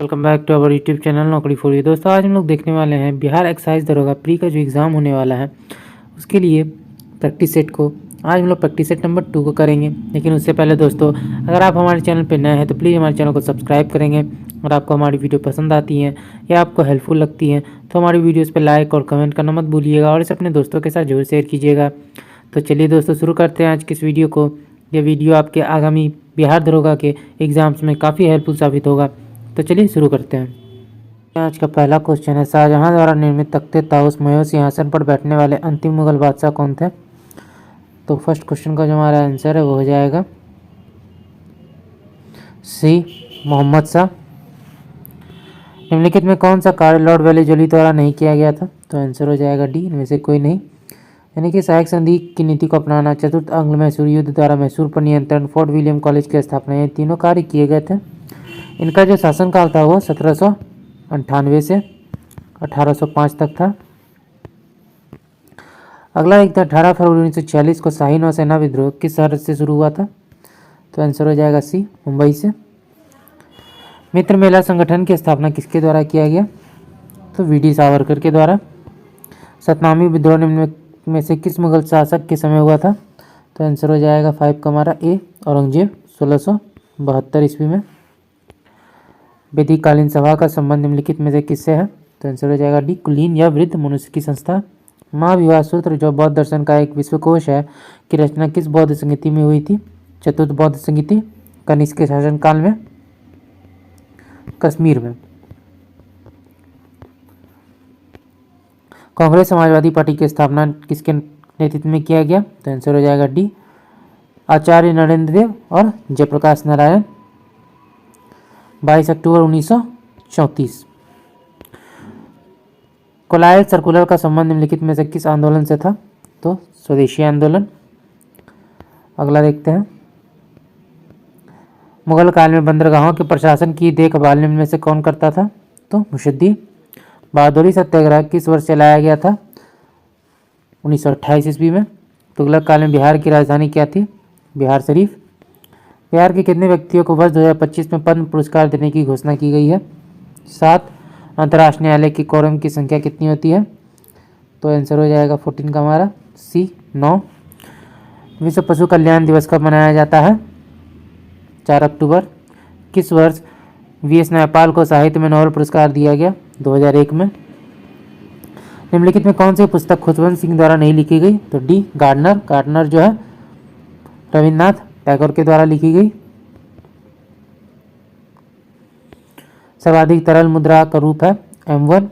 Welcome back to our YouTube channel Naukri for you. दोस्तों आज हम लोग देखने वाले हैं बिहार एक्साइज दरोगा प्री का जो एग्ज़ाम होने वाला है उसके लिए प्रैक्टिस सेट को। आज हम लोग प्रैक्टिस सेट नंबर 2 को करेंगे, लेकिन उससे पहले दोस्तों अगर आप हमारे चैनल पर नए हैं तो प्लीज़ हमारे चैनल को सब्सक्राइब करेंगे। और आपको हमारी वीडियो पसंद आती हैं या आपको हेल्पफुल लगती हैं तो हमारी वीडियोज़ पर लाइक और कमेंट करना मत भूलिएगा और इसे अपने दोस्तों के साथ जरूर शेयर कीजिएगा। तो चलिए दोस्तों शुरू करते हैं आज की इस वीडियो को। ये वीडियो आपके आगामी बिहार दरोगा के एग्ज़ाम्स में काफ़ी हेल्पफुल साबित होगा। तो चलिए शुरू करते हैं। आज का पहला क्वेश्चन है, शाहजहां द्वारा निर्मित तख्ते ताउस मयूर सिंहासन पर बैठने वाले अंतिम मुगल बादशाह कौन थे? तो फर्स्ट क्वेश्चन का जो हमारा आंसर है वो हो जाएगा सी, मोहम्मद शाह। निम्नलिखित में कौन सा कार्य लॉर्ड वेलेजली द्वारा नहीं किया गया था? तो आंसर हो जाएगा डी, इनमें से कोई नहीं। यानी कि सहायक संधि की नीति को अपनाना, चतुर्थ आंग्ल मैसूर युद्ध द्वारा मैसूर पर नियंत्रण, फोर्ट विलियम कॉलेज की स्थापना, ये तीनों कार्य किए गए थे। इनका जो शासनकाल था वो 1798 से 1805 तक था। अगला एक था 18 फरवरी 1946 को शाही नौसेना विद्रोह किस शहर से शुरू हुआ था? तो आंसर हो जाएगा सी, मुंबई से। मित्र मेला संगठन की स्थापना किसके द्वारा किया गया? तो वीडी सावरकर के द्वारा। सतनामी विद्रोह निम्न में से किस मुगल शासक के समय हुआ था? तो आंसर हो जाएगा 5 का हमारा ए, औरंगजेब 1672 ईस्वी में। वैदिककालीन सभा का संबंध निम्नलिखित में से किससे है? तो आंसर हो जाएगा डी, कुलीन या वृद्ध मनुष्य की संस्था। महाविवाह सूत्र जो बौद्ध दर्शन का एक विश्वकोश है की रचना किस बौद्ध संगीति में हुई थी? चतुर्थ बौद्ध संगीति, कनिष्क के शासनकाल में, कश्मीर में। कांग्रेस समाजवादी पार्टी की स्थापना किसके नेतृत्व में किया गया? तो आंसर हो जाएगा डी, आचार्य नरेंद्र देव और जयप्रकाश नारायण, 22 अक्टूबर 1934। कोलायत सर्कुलर का संबंध निम्नलिखित में से किस आंदोलन से था? तो स्वदेशी आंदोलन। अगला देखते हैं, मुगल काल में बंदरगाहों के प्रशासन की देखभाल निम्न में से कौन करता था? तो मुशद्दी। बहादुरी सत्याग्रह किस वर्ष चलाया गया था? 1928 ईस्वी में। तुगलक काल में बिहार की राजधानी क्या थी? बिहार शरीफ। बिहार के कितने व्यक्तियों को वर्ष 2025 में पद्म पुरस्कार देने की घोषणा की गई है? 7। अंतर्राष्ट्रीय न्यायालय की कोरम की संख्या कितनी होती है? तो आंसर हो जाएगा 14 का हमारा सी, 9। विश्व पशु कल्याण दिवस कब मनाया जाता है? 4 अक्टूबर। किस वर्ष वी.एस. नयपाल को साहित्य में नोबेल पुरस्कार दिया गया? 2001 में। निम्नलिखित में कौन सी पुस्तक खुशवंत सिंह द्वारा नहीं लिखी गई? तो डी, गार्डनर। गार्डनर जो है रविन्द्रनाथ टैगोर के द्वारा लिखी गई। सर्वाधिक तरल मुद्रा का रूप है M1।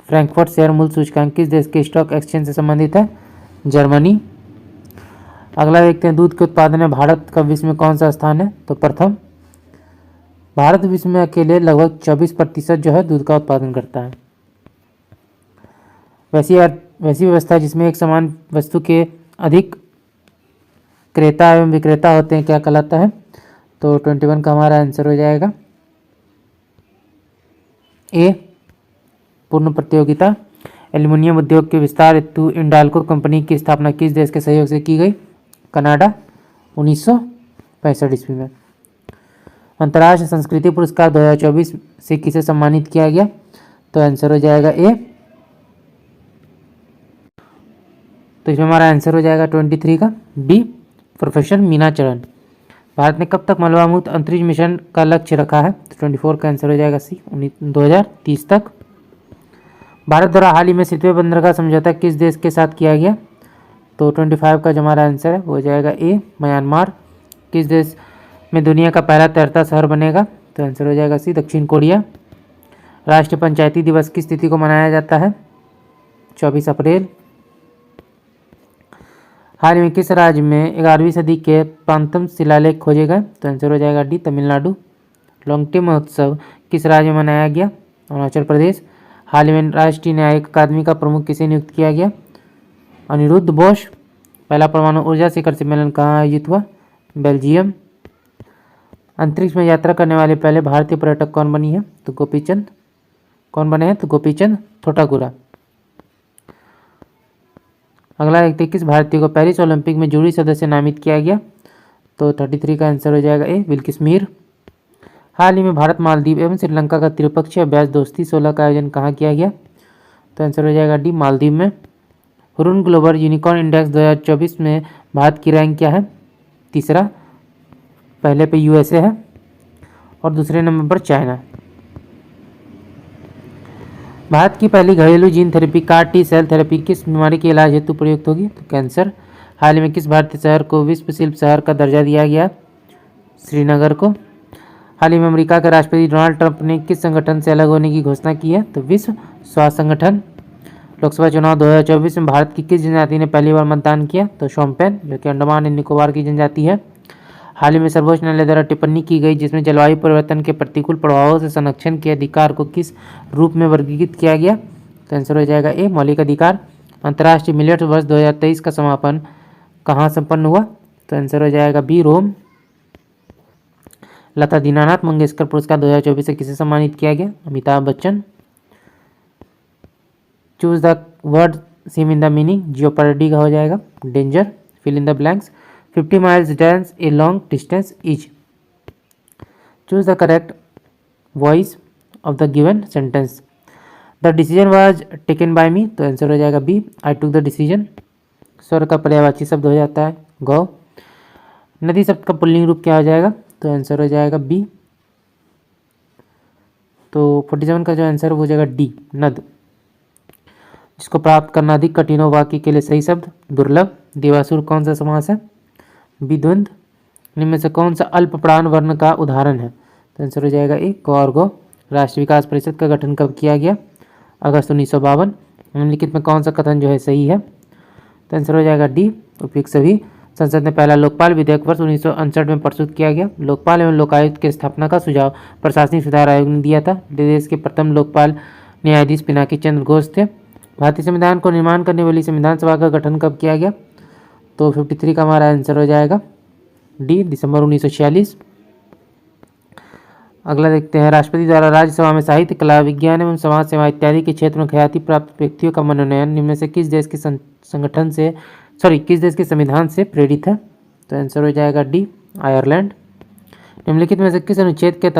फ्रैंकफर्ट शेयर मूल्य सूचकांक किस देश के स्टॉक एक्सचेंज से संबंधित है? जर्मनी। अगला देखते हैं, दूध के उत्पादन में भारत का विश्व में कौन सा स्थान है? तो प्रथम। भारत विश्व में अकेले लगभग 24% जो है दूध का उत्पादन करता है। वैसी व्यवस्था जिसमें एक समान वस्तु के अधिक क्रेता एवं विक्रेता होते हैं क्या कहलाता है? तो 21 का हमारा आंसर हो जाएगा ए, पूर्ण प्रतियोगिता। एल्युमिनियम उद्योग के विस्तार हेतु इंडाल्को कंपनी की स्थापना किस देश के सहयोग से की गई? कनाडा, 1965 ईस्वी में। अंतर्राष्ट्रीय संस्कृति पुरस्कार 2024 से किसे सम्मानित किया गया? तो आंसर हो जाएगा ए। तो इसमें हमारा आंसर हो जाएगा 23 का डी, प्रोफेसर मीना चरण। भारत ने कब तक मलबा मुक्त अंतरिक्ष मिशन का लक्ष्य रखा है? तो 24 का आंसर हो जाएगा सी, 2030 तक। भारत द्वारा हाल ही में सितवे बंदरगाह समझौता किस देश के साथ किया गया? तो 25 का जो हमारा आंसर है वो हो जाएगा ए, म्यांमार। किस देश में दुनिया का पहला तैरता शहर बनेगा? तो आंसर हो जाएगा सी, दक्षिण कोरिया। राष्ट्रीय पंचायती दिवस किस तिथि को मनाया जाता है? 24 अप्रैल। हाल में किस राज्य में 11वीं सदी के प्रांतम शिलालेख खोजे गए? तो आंसर हो जाएगा डी, तमिलनाडु। लोंगटे महोत्सव किस राज्य में मनाया गया? अरुणाचल प्रदेश। हाल में राष्ट्रीय न्यायिक अकादमी का प्रमुख किसे नियुक्त किया गया? अनिरुद्ध बोस। पहला परमाणु ऊर्जा शिखर सम्मेलन कहाँ आयोजित हुआ? बेल्जियम। अंतरिक्ष में यात्रा करने वाले पहले भारतीय पर्यटक कौन बनी है? तो गोपीचंद। कौन बने हैं? तो गोपीचंद थोटाकुरा। अगला देखते हैं, किस भारतीय को पेरिस ओलंपिक में जूरी सदस्य नामित किया गया? तो 33 का आंसर हो जाएगा ए, बिल्किस मीर। हाल ही में भारत मालदीव एवं श्रीलंका का त्रिपक्षीय अभ्यास दोस्ती 16 का आयोजन कहाँ किया गया? तो आंसर हो जाएगा डी, मालदीव में। हुरुन ग्लोबल यूनिकॉर्न इंडेक्स 2024 में भारत की रैंक क्या है? तीसरा। पहले पे यूएसए है और दूसरे नंबर पर चाइना। भारत की पहली घरेलू gene therapy CAR T cell therapy किस बीमारी के इलाज हेतु प्रयुक्त होगी? तो कैंसर। हाल ही में किस भारतीय शहर को विश्व शिल्प शहर का दर्जा दिया गया? श्रीनगर को। हाल ही में अमेरिका के राष्ट्रपति डोनाल्ड ट्रंप ने किस संगठन से अलग होने की घोषणा की है? तो विश्व स्वास्थ्य संगठन। लोकसभा चुनाव 2024 में भारत की किस जनजाति ने पहली बार मतदान किया? तो शोम्पेन, जो कि अंडमान एंड निकोबार की जनजाति है। हाल ही में सर्वोच्च न्यायालय द्वारा टिप्पणी की गई जिसमें जलवायु परिवर्तन के प्रतिकूल प्रभावों से संरक्षण के अधिकार को किस रूप में वर्गीकृत किया गया? तो आंसर हो जाएगा ए, मौलिक अधिकार। अंतर्राष्ट्रीय मिलेट्स वर्ष 2023 का समापन कहाँ संपन्न हुआ? तो आंसर हो जाएगा बी, रोम। लता दीनानाथ मंगेशकर पुरस्कार 2024 से किसे सम्मानित किया गया? Amitabh Bachchan. Choose the word same in the meaning, jeopardy का हो जाएगा danger. Fill in the blanks. 50 miles distance a long distance is. Choose the correct voice of the given sentence. The decision was taken by me, तो answer हो जाएगा B, I took the decision। स्वर का पर्यायवाची शब्द हो जाता है गौ। नदी शब्द का पुल्लिंग रूप क्या हो जाएगा? तो आंसर हो जाएगा बी। तो 47 का जो आंसर हो जाएगा डी, नद। जिसको प्राप्त करना अधिक कठिन हो, वाक्य के लिए सही शब्द दुर्लभ। देवासुर कौन सा समास है? विद्वंद। निम्न में से कौन सा अल्प प्राण वर्ण का उदाहरण है? तो आंसर हो जाएगा ए, क और गो। राष्ट्रीय विकास परिषद का गठन कब किया गया? अगस्त 1952। निम्नलिखित में कौन सा कथन जो है सही है? तो आंसर हो जाएगा डी, उपयुक्त सभी। संसद ने पहला लोकपाल विधेयक वर्ष 1959 में प्रस्तुत किया गया। लोकपाल एवं लोकायुक्त की स्थापना का सुझाव प्रशासनिक सुधार आयोग ने दिया था। देश के प्रथम लोकपाल न्यायाधीश पिनाकी चंद्र घोष थे। भारतीय संविधान को निर्माण करने वाली संविधान सभा का गठन कब किया गया? तो 53 का हमारा आंसर हो जाएगा डी, दिसंबर 1946। अगला देखते हैं, राष्ट्रपति द्वारा राज्यसभा में साहित्य, कला, विज्ञान एवं समाज सेवा इत्यादि के क्षेत्र में ख्याति प्राप्त व्यक्तियों का मनोनयन निम्न में से किस देश के किस देश के संविधान से प्रेरित है? तो आंसर हो जाएगा डी, आयरलैंड। निम्नलिखित में से किस अनुच्छेद के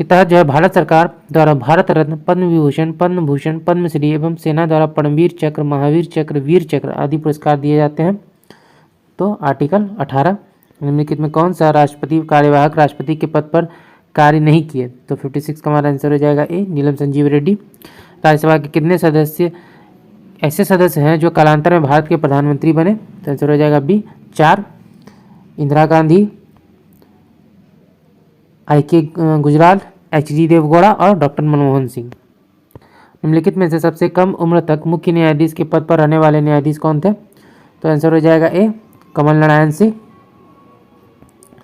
तहत जो है भारत सरकार द्वारा भारत रत्न, पद्म विभूषण, पद्म भूषण, पद्मश्री एवं सेना द्वारा परमवीर चक्र, महावीर चक्र, वीर चक्र आदि पुरस्कार दिए जाते हैं? तो आर्टिकल 18। निम्नलिखित में कौन सा राष्ट्रपति कार्यवाहक राष्ट्रपति के पद पर कार्य नहीं किए? तो 56 का हमारा आंसर हो जाएगा ए, नीलम संजीव रेड्डी। राज्यसभा के कितने ऐसे सदस्य हैं जो कालांतर में भारत के प्रधानमंत्री बने? तो आंसर हो जाएगा b, 4। Indira Gandhi, I K. Gujral, H D. Devegowda और डॉक्टर मनमोहन सिंह। निम्नलिखित में से सबसे कम उम्र तक मुख्य न्यायाधीश के पद पर रहने वाले न्यायाधीश कौन थे? तो आंसर हो जाएगा ए, कमल नारायण सिंह,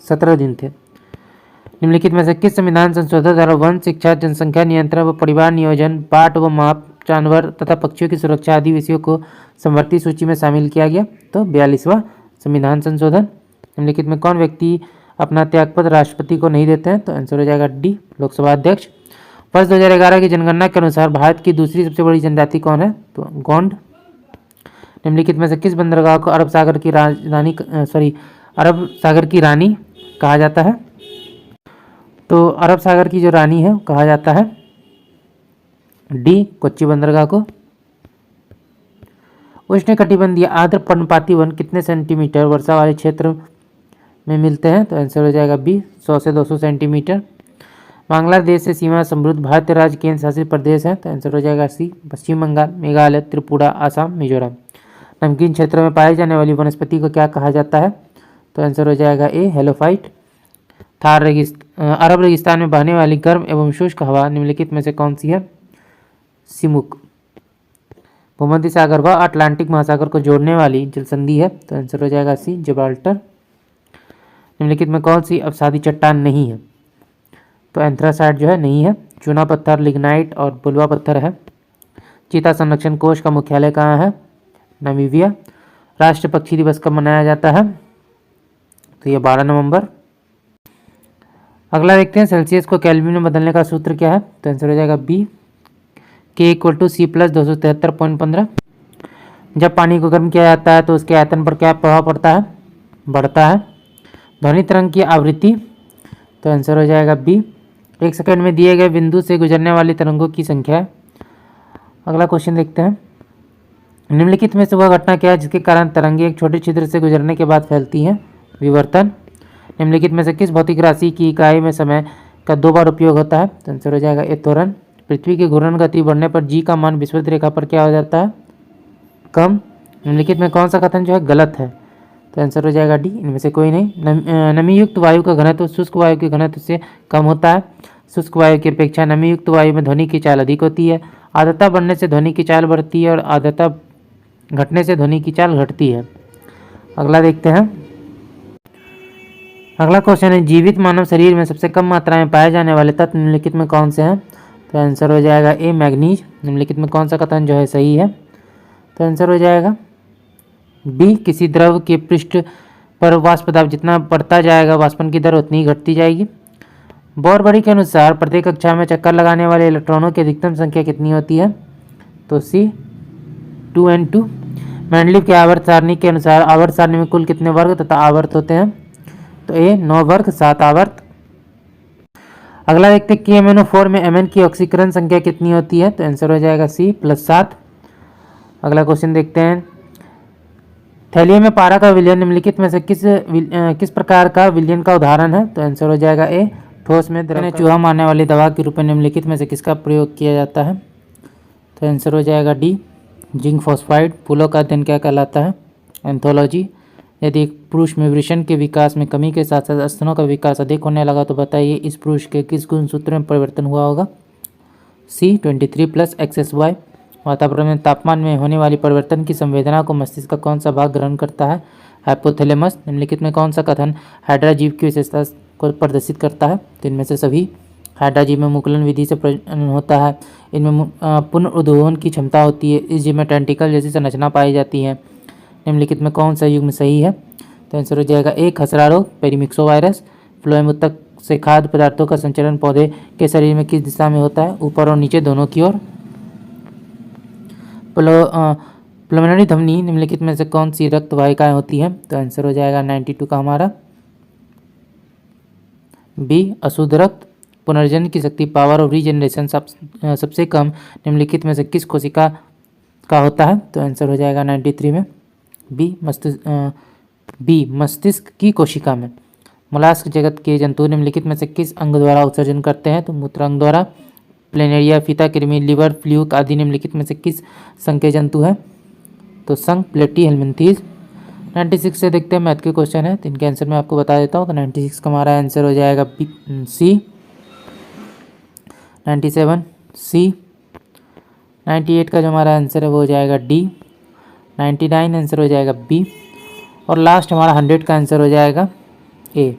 17 दिन थे। निम्नलिखित में से किस संविधान संशोधन द्वारा वन, शिक्षा, जनसंख्या नियंत्रण व परिवार नियोजन, बाट व माप, जानवर तथा पक्षियों की सुरक्षा आदि विषयों को समवर्ती सूची में शामिल किया गया? तो 42वां संविधान संशोधन। निम्नलिखित में कौन व्यक्ति अपना त्यागपत्र राष्ट्रपति को नहीं देते हैं? तो आंसर हो जाएगा डी, लोकसभा अध्यक्ष। वर्ष 2011 की जनगणना के अनुसार भारत की दूसरी सबसे बड़ी जनजाति कौन है? तो गोंड। निम्नलिखित में से किस बंदरगाह को अरब सागर की रानी कहा जाता है? तो अरब सागर की जो रानी है कहा जाता है डी, कोच्चि बंदरगाह को। उष्णकटिबंधीय आर्द्र पर्णपाती वन कितने सेंटीमीटर वर्षा वाले क्षेत्र में मिलते हैं? तो आंसर हो जाएगा बी, 100 से 200 सेंटीमीटर। बांग्लादेश से सीमा समृद्ध भारतीय राज्य केंद्र शासित प्रदेश है? तो आंसर हो जाएगा सी, पश्चिम बंगाल, मेघालय, त्रिपुरा, आसाम, मिजोरम। नमकीन क्षेत्र में पाई जाने वाली वनस्पति को क्या कहा जाता है? तो आंसर हो जाएगा ए, हेलोफाइट। अरब रेगिस्तान में बहने वाली गर्म एवं शुष्क हवा निम्नलिखित में से कौन सी है? सिमुक। भूमध्य सागर व अटलांटिक महासागर को जोड़ने वाली जल संधि है? तो आंसर हो जाएगा सी, जिब्राल्टर। निम्नलिखित में कौन सी अवसादी चट्टान नहीं है? तो एंथ्रासाइट जो है नहीं है। चूना पत्थर, लिग्नाइट और बुलवा पत्थर है। चीता संरक्षण कोष का मुख्यालय कहाँ है? नामीबिया। राष्ट्रीय पक्षी दिवस कब मनाया जाता है? तो ये 12 नवंबर। अगला देखते हैं, सेल्सियस को केल्विन में बदलने का सूत्र क्या है? तो आंसर हो जाएगा बी, K = C + 273.15। जब पानी को गर्म किया जाता है तो उसके आयतन पर क्या प्रभाव पड़ता है? बढ़ता है। ध्वनि तरंग की आवृत्ति तो आंसर हो जाएगा बी। 1 सेकंड में दिए गए बिंदु से गुजरने वाली तरंगों की संख्या है। अगला क्वेश्चन देखते हैं। निम्नलिखित में से वह घटना क्या है जिसके कारण तरंगे एक छोटे छिद्र से गुजरने के बाद फैलती हैं? विवर्तन। निम्नलिखित में से किस भौतिक राशि की इकाई में समय का 2 बार उपयोग होता है? तो आंसर हो जाएगा ए त्वरण। पृथ्वी की घूर्णन गति बढ़ने पर जी का मान विषुवत रेखा पर क्या हो जाता है? कम। निम्नलिखित में कौन सा कथन जो है गलत है? तो आंसर हो जाएगा डी, इनमें से कोई नहीं। नमी युक्त वायु का घनत्व शुष्क वायु के घनत्व से कम होता है। शुष्क वायु की अपेक्षा नमी युक्त वायु में ध्वनि की चाल अधिक होती है। आर्द्रता बढ़ने से ध्वनि की चाल बढ़ती है और आर्द्रता घटने से ध्वनि की चाल घटती है। अगला देखते हैं। अगला क्वेश्चन है, जीवित मानव शरीर में सबसे कम मात्रा में पाए जाने वाले तत्व निम्नलिखित में कौन से हैं? तो आंसर हो जाएगा ए मैग्नीज। निम्नलिखित में कौन सा कथन जो है सही है? तो आंसर हो जाएगा बी। किसी द्रव के पृष्ठ पर वाष्प दाब जितना बढ़ता जाएगा वाष्पन की दर उतनी ही घटती जाएगी। बोरबरी के अनुसार प्रत्येक कक्षा में चक्कर लगाने वाले इलेक्ट्रॉनों की अधिकतम संख्या कितनी होती है? तो सी 2n2। मेंडलीव के आवर्त सारणी के अनुसार आवर्त सारणी में कुल कितने वर्ग तथा आवर्त होते हैं? तो ए 9 वर्ग 7 आवर्त। अगला देखते हैं, KMnO4 में Mn की ऑक्सीकरण संख्या कितनी होती है? तो आंसर हो जाएगा सी +7। अगला क्वेश्चन देखते हैं। थैलियम में पारा का विलयन निम्नलिखित में से किस प्रकार का विलयन का उदाहरण है? तो आंसर हो जाएगा ए ठोस में द्रव चूहा मारने वाली दवा के रूप में निम्नलिखित में से किसका प्रयोग किया जाता है? तो आंसर हो जाएगा डी जिंक फॉस्फाइड। फूलों का अध्ययन क्या कहलाता है? एंथोलॉजी। यदि एक पुरुष में वृषण के विकास में कमी के साथ साथ स्तनों का विकास अधिक होने लगा तो बताइए इस पुरुष के किस गुणसूत्र में परिवर्तन हुआ होगा? सी 23 + XSY। वातावरण में तापमान में होने वाली परिवर्तन की संवेदना को मस्तिष्क का कौन सा भाग ग्रहण करता है? हाइपोथैलेमस। निम्नलिखित में कौन सा कथन हाइड्रा जीव की विशेषता को प्रदर्शित करता है? तो इनमें से सभी। हाइड्रा जीव में मुकुलन विधि से प्रजनन होता है। इनमें पुनरुद्भवन की क्षमता होती है। इस जीव में टेंटिकल जैसी संरचना पाई जाती है। निम्नलिखित में कौन सा युग्म सही है? तो आंसर हो जाएगा ए खसरा रोग पेरीमिक्सोवायरस। फ्लोएम उत्तक से खाद्य पदार्थों का संचरण पौधे के शरीर में किस दिशा में होता है? ऊपर और नीचे दोनों की ओर। प्लमनरी धमनी निम्नलिखित में से कौन सी रक्त वाहिकाएं होती हैं? तो आंसर हो जाएगा 92 का हमारा बी अशुद्ध रक्त। पुनर्जन्म की शक्ति पावर ऑफ रीजनरेशन सबसे कम निम्नलिखित में से किस कोशिका का होता है? तो आंसर हो जाएगा 93 में बी मस्तिष्क की कोशिका में। मोलास्क जगत के जंतु निम्नलिखित में से किस अंग द्वारा उत्सर्जन करते हैं? तो मूत्रांग द्वारा। प्लेनेरिया, फीता कृमि, लिवर, फ्लूक आदि निम्नलिखित में से किस संघ के जंतु हैं? तो संघ प्लेटीहेल्मिन्थीज। 96 से देखते हैं मैथ के क्वेश्चन है, तो इनके आंसर मैं आपको बता देता हूँ। तो 96 का हमारा आंसर हो जाएगा सी। 97 सी। 98 का जो हमारा आंसर है वो हो जाएगा डी। 99 आंसर हो जाएगा बी। और लास्ट हमारा 100 का आंसर हो जाएगा ए।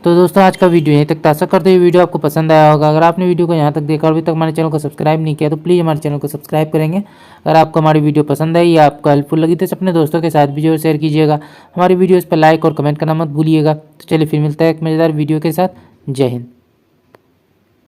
तो दोस्तों आज का वीडियो यहीं तक। आशा करते हुए वीडियो आपको पसंद आया होगा। अगर आपने वीडियो को यहाँ तक देखा और अभी तक हमारे चैनल को सब्सक्राइब नहीं किया तो प्लीज़ हमारे चैनल को सब्सक्राइब करेंगे। अगर आपको हमारी वीडियो पसंद आई या आपको हेल्पफुल लगी तो अपने दोस्तों के साथ भी जरूर शेयर कीजिएगा। हमारी वीडियोज़ पर लाइक और कमेंट करना मत भूलिएगा। तो चलिए फिर मिलता है एक मज़ेदार वीडियो के साथ। जय हिंद।